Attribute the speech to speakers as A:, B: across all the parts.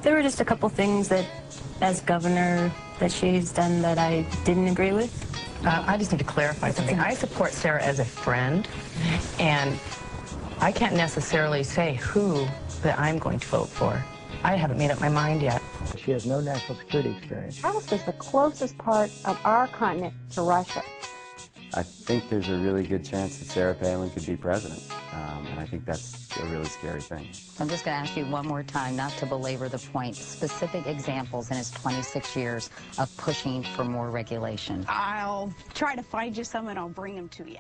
A: There were just a couple things that, as governor, that she's done that I didn't agree with.
B: I just need to clarify something. I support Sarah as a friend, and I can't necessarily say who that I'm going to vote for. I haven't made up my mind yet.
C: She has no national security experience.
D: House is the closest part of our continent to Russia.
E: I think there's a really good chance that Sarah Palin could be president, and I think that's a really scary thing.
F: I'm just going to ask you one more time, not to belabor the point, specific examples in his 26 years of pushing for more regulation.
G: I'll try to find you some and I'll bring them to you.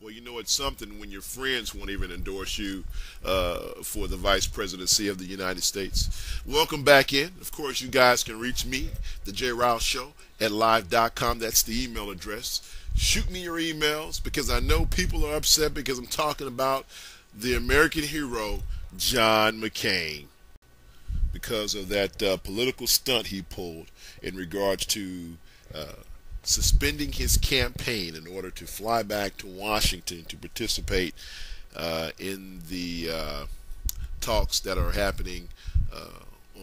H: Well, you know, it's something when your friends won't even endorse you for the vice presidency of the United States. Welcome back in. Of course, you guys can reach me, the J. Rouse Show, at live.com. That's the email address. Shoot me your emails, because I know people are upset because I'm talking about the American hero, John McCain, because of that political stunt he pulled in regards to suspending his campaign in order to fly back to Washington to participate in the talks that are happening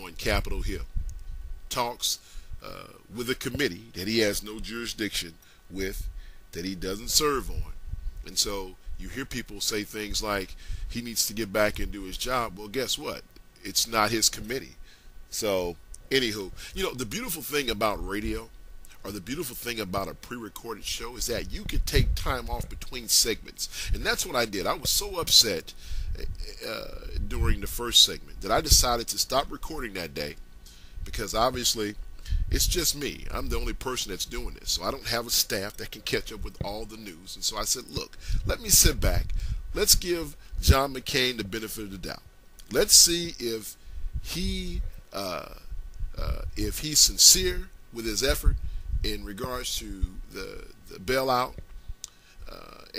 H: on Capitol Hill. Talks with a committee that he has no jurisdiction with, that he doesn't serve on. And so you hear people say things like he needs to get back and do his job. Well, guess what? It's not his committee. So anywho, you know, the beautiful thing about radio, or the beautiful thing about a pre-recorded show, is that you could take time off between segments. And that's what I did. I was so upset during the first segment that I decided to stop recording that day, because obviously it's just me. I'm the only person that's doing this. So I don't have a staff that can catch up with all the news. And so I said, look, let me sit back. Let's give John McCain the benefit of the doubt. Let's see if he's sincere with his effort in regards to the bailout,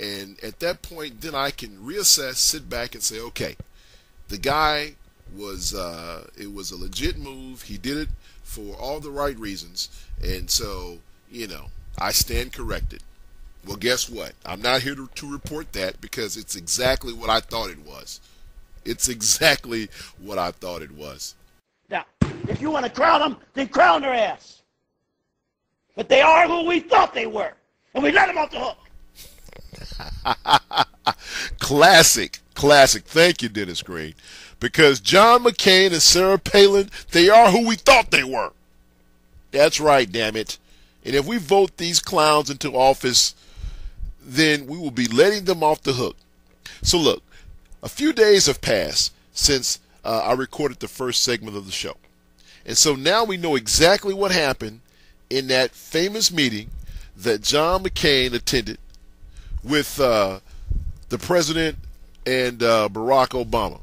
H: and at that point, then I can reassess, sit back, and say, okay, the guy was it was a legit move. He did it for all the right reasons, and so, you know, I stand corrected. Well, guess what? I'm not here to report that, because it's exactly what I thought it was. It's exactly what I thought it was.
C: Now, if you want to crown them, then crown their ass. But they are who we thought they were, and we let them off the hook.
H: Classic. Thank you, Dennis Green. Because John McCain and Sarah Palin, they are who we thought they were. That's right, damn it. And if we vote these clowns into office, then we will be letting them off the hook. So look, a few days have passed since I recorded the first segment of the show. And so now we know exactly what happened in that famous meeting that John McCain attended with the president and Barack Obama.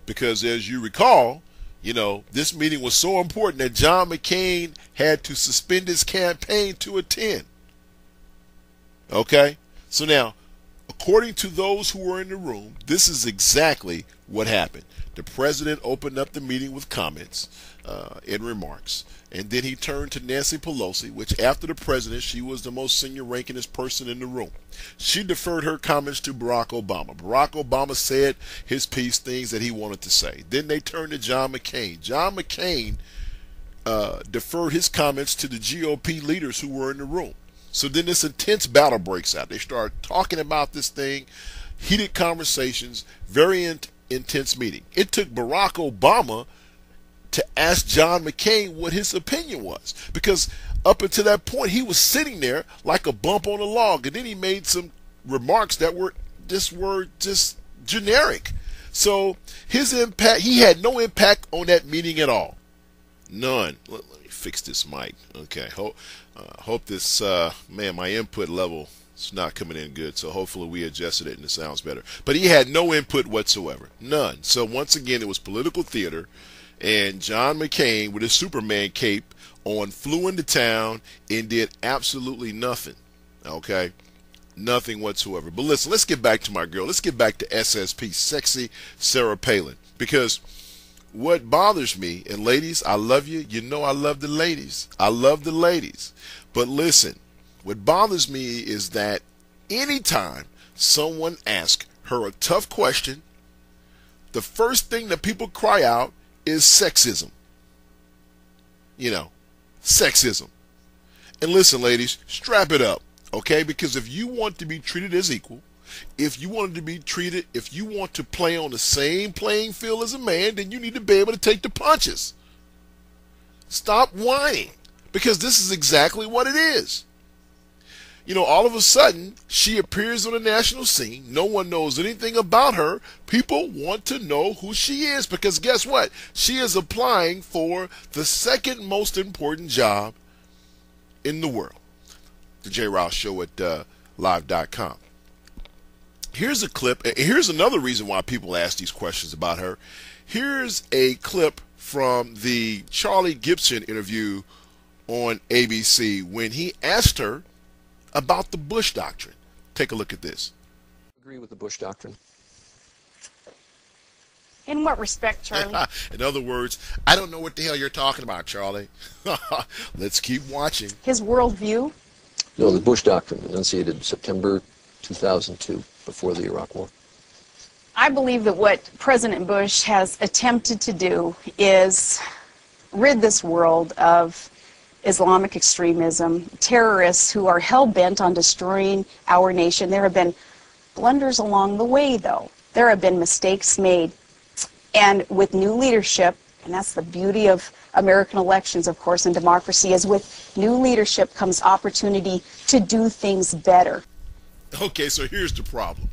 H: Because as you recall, you know, this meeting was so important that John McCain had to suspend his campaign to attend. Okay? So now, according to those who were in the room, this is exactly what happened. The president opened up the meeting with comments and remarks, and then he turned to Nancy Pelosi, which after the president, she was the most senior rankingest person in the room. She deferred her comments to Barack Obama. Barack Obama said his piece, things that he wanted to say. Then they turned to John McCain. John McCain deferred his comments to the GOP leaders who were in the room. So then this intense battle breaks out. They start talking about this thing, heated conversations, very intense meeting. It took Barack Obama to ask John McCain what his opinion was, because up until that point he was sitting there like a bump on a log, and then he made some remarks that were just generic. So his impact, he had no impact on that meeting at all. None. Let me fix this mic. Okay. Hope this man, my input level is not coming in good, so hopefully we adjusted it and it sounds better. But he had no input whatsoever. None. So once again, it was political theater. And John McCain, with his Superman cape on, flew into town and did absolutely nothing. Okay? Nothing whatsoever. But listen, let's get back to my girl. Let's get back to SSP, sexy Sarah Palin. Because what bothers me, and ladies, I love you. You know I love the ladies. I love the ladies. But listen, what bothers me is that anytime someone asks her a tough question, the first thing that people cry out is sexism. You know, sexism. And listen, ladies, strap it up, okay? Because if you want to be treated as equal, if you want to play on the same playing field as a man, then you need to be able to take the punches. Stop whining, because this is exactly what it is. You know, all of a sudden, she appears on the national scene. No one knows anything about her. People want to know who she is, because guess what? She is applying for the second most important job in the world. The J. Rouse Show at live.com. Here's a clip. Here's another reason why people ask these questions about her. Here's a clip from the Charlie Gibson interview on ABC when he asked her about the Bush Doctrine. Take a look at this.
I: Agree with the Bush Doctrine.
G: In what respect, Charlie?
H: In other words, I don't know what the hell you're talking about, Charlie. Let's keep watching.
G: His worldview?
I: No, the Bush Doctrine, enunciated September 2002, before the Iraq War.
G: I believe that what President Bush has attempted to do is rid this world of Islamic extremism, terrorists who are hell-bent on destroying our nation. There have been blunders along the way, though. There have been mistakes made. And with new leadership, and that's the beauty of American elections, of course, and democracy, is with new leadership comes opportunity to do things better.
H: Okay, so here's the problem.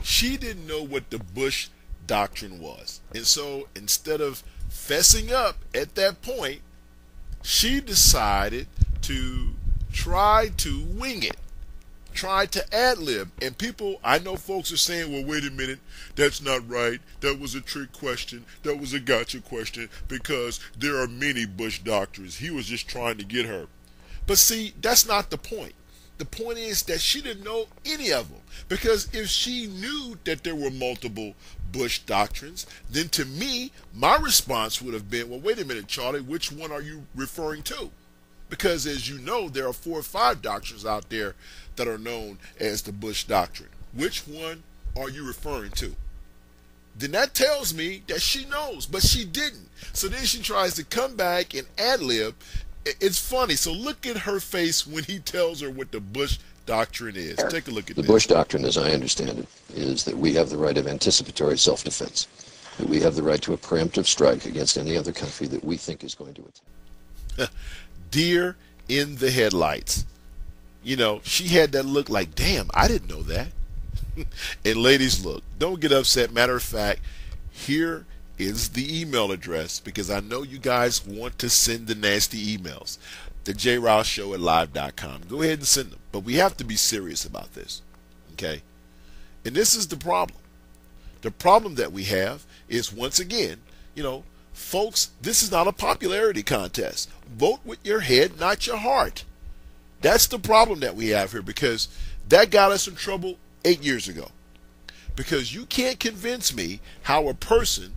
H: She didn't know what the Bush Doctrine was. And so instead of fessing up at that point, she decided to try to wing it, try to ad-lib. And people, I know folks are saying, well, wait a minute, that's not right. That was a trick question. That was a gotcha question, because there are many Bush doctrines. He was just trying to get her. But see, that's not the point. The point is that she didn't know any of them, because if she knew that there were multiple Bush doctrines, then to me, my response would have been, well, wait a minute, Charlie, which one are you referring to? Because as you know, there are 4 or 5 doctrines out there that are known as the Bush Doctrine. Which one are you referring to? Then that tells me that she knows, but she didn't. So then she tries to come back and ad-lib. It's funny. So look at her face when he tells her what the Bush Doctrine is. Take a look at this.
I: The Bush Doctrine, as I understand it, is that we have the right of anticipatory self-defense, that we have the right to a preemptive strike against any other country that we think is going to attack.
H: Deer in the headlights. You know, she had that look like, damn, I didn't know that. And ladies, look, don't get upset. Matter of fact, here is the email address, because I know you guys want to send the nasty emails. The J. Rouse Show at live.com. Go ahead and send them. But we have to be serious about this. Okay? And this is the problem. The problem that we have is, once again, you know, folks, this is not a popularity contest. Vote with your head, not your heart. That's the problem that we have here, because that got us in trouble 8 years ago. Because you can't convince me how a person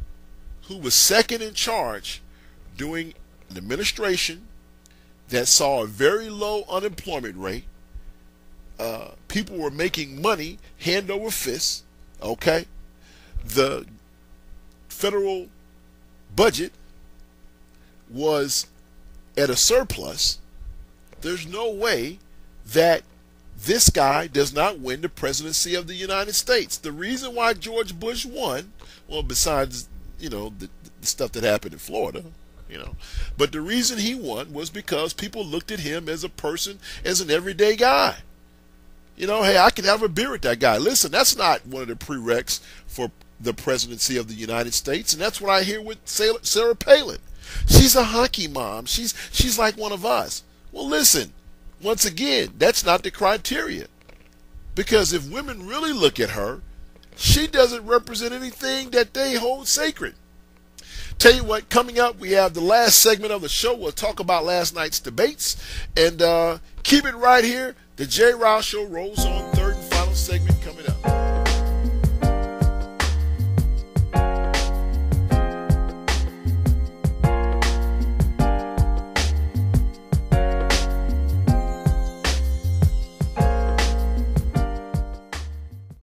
H: who was second in charge during an administration that saw a very low unemployment rate, people were making money hand over fist, okay? The federal budget was at a surplus. There's no way that this guy does not win the presidency of the United States. The reason why George Bush won, well, besides, you know, the stuff that happened in Florida, you know, but the reason he won was because people looked at him as a person, as an everyday guy. You know, hey, I can have a beer with that guy. Listen, that's not one of the prereqs for the presidency of the United States, and that's what I hear with Sarah Palin. She's a hockey mom. She's like one of us. Well, listen, once again, that's not the criteria. Because if women really look at her, she doesn't represent anything that they hold sacred. Tell you what, coming up, we have the last segment of the show. We'll talk about last night's debates. And keep it right here. The J. Rouse Show rolls on.